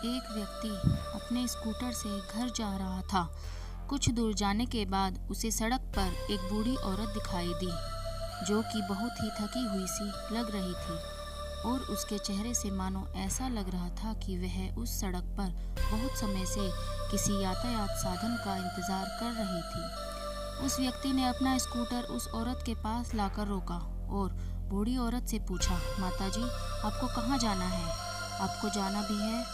एक व्यक्ति अपने स्कूटर से घर जा रहा था। कुछ दूर जाने के बाद उसे सड़क पर एक बूढ़ी औरत दिखाई दी, जो कि बहुत ही थकी हुई सी लग रही थी और उसके चेहरे से मानो ऐसा लग रहा था कि वह उस सड़क पर बहुत समय से किसी यातायात साधन का इंतजार कर रही थी। उस व्यक्ति ने अपना स्कूटर उस औरत के पास लाकर रोका और बूढ़ी औरत से पूछा, माताजी, आपको कहाँ जाना है? आपको जाना भी है?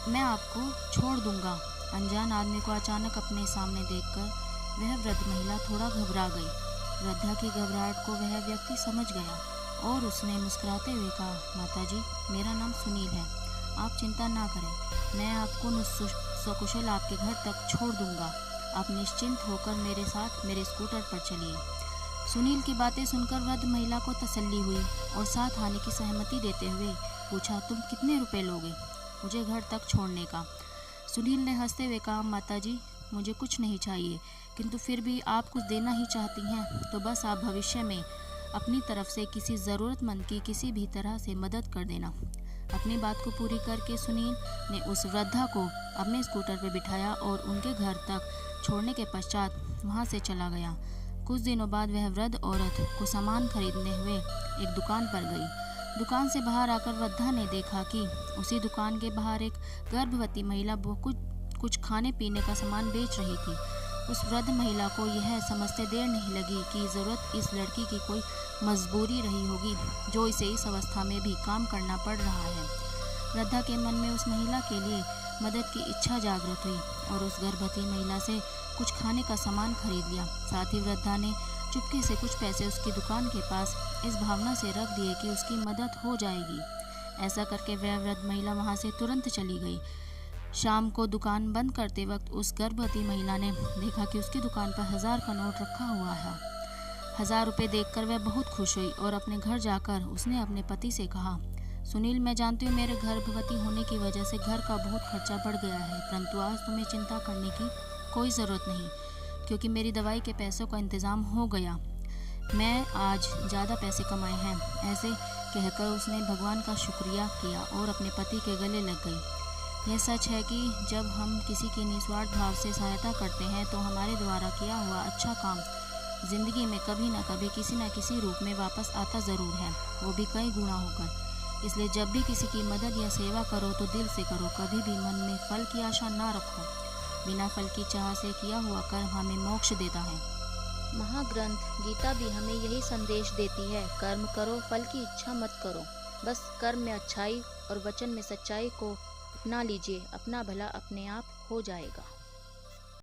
मैं आपको छोड़ दूंगा। अनजान आदमी को अचानक अपने सामने देखकर वह वृद्ध महिला थोड़ा घबरा गई। वृद्धा की घबराहट को वह व्यक्ति समझ गया और उसने मुस्कुराते हुए कहा, माताजी, मेरा नाम सुनील है। आप चिंता ना करें, मैं आपको सकुशल आपके घर तक छोड़ दूंगा। आप निश्चिंत होकर मेरे साथ मेरे स्कूटर पर चलिए। सुनील की बातें सुनकर वृद्ध महिला को तसल्ली हुई और साथ आने की सहमति देते हुए पूछा, तुम कितने रुपए लोगे मुझे घर तक छोड़ने का? सुनील ने हंसते हुए कहा, माताजी, मुझे कुछ नहीं चाहिए, किंतु फिर भी आप कुछ देना ही चाहती हैं तो बस आप भविष्य में अपनी तरफ से किसी ज़रूरतमंद की किसी भी तरह से मदद कर देना। अपनी बात को पूरी करके सुनील ने उस वृद्धा को अपने स्कूटर पर बिठाया और उनके घर तक छोड़ने के पश्चात वहां से चला गया। कुछ दिनों बाद वह वृद्ध औरत को सामान खरीदने हुए एक दुकान पर गई। दुकान से बाहर आकर वृद्धा ने देखा कि उसी दुकान के बाहर एक गर्भवती महिला कुछ खाने पीने का सामान बेच रही थी। उस वृद्ध महिला को यह समझते देर नहीं लगी कि ज़रूरत इस लड़की की कोई मजबूरी रही होगी, जो इसे इस अवस्था में भी काम करना पड़ रहा है। वृद्धा के मन में उस महिला के लिए मदद की इच्छा जागृत हुई और उस गर्भवती महिला से कुछ खाने का सामान खरीद लिया। साथ ही वृद्धा ने चुपके से कुछ पैसे उसकी दुकान के पास इस भावना से रख दिए कि उसकी मदद हो जाएगी। ऐसा करके वह वृद्ध महिला वहां से तुरंत चली गई। शाम को दुकान बंद करते वक्त उस गर्भवती महिला ने देखा कि उसकी दुकान पर 1000 का नोट रखा हुआ है। 1000 रुपये देखकर वह बहुत खुश हुई और अपने घर जाकर उसने अपने पति से कहा, सुनील, मैं जानती हूँ मेरे गर्भवती होने की वजह से घर का बहुत खर्चा बढ़ गया है, परंतु आज तुम्हें चिंता करने की कोई ज़रूरत नहीं, क्योंकि मेरी दवाई के पैसों का इंतज़ाम हो गया। मैं आज ज़्यादा पैसे कमाए हैं। ऐसे कहकर उसने भगवान का शुक्रिया किया और अपने पति के गले लग गई। यह सच है कि जब हम किसी की निस्वार्थ भाव से सहायता करते हैं तो हमारे द्वारा किया हुआ अच्छा काम ज़िंदगी में कभी न कभी किसी न किसी रूप में वापस आता ज़रूर है, वो भी कई गुना होकर। इसलिए जब भी किसी की मदद या सेवा करो तो दिल से करो, कभी भी मन में फल की आशा ना रखो। बिना फल की चाह से किया हुआ कर्म हमें मोक्ष देता है। महाग्रंथ गीता भी हमें यही संदेश देती है, कर्म करो, फल की इच्छा मत करो। बस कर्म में अच्छाई और वचन में सच्चाई को अपना लीजिए, अपना भला अपने आप हो जाएगा।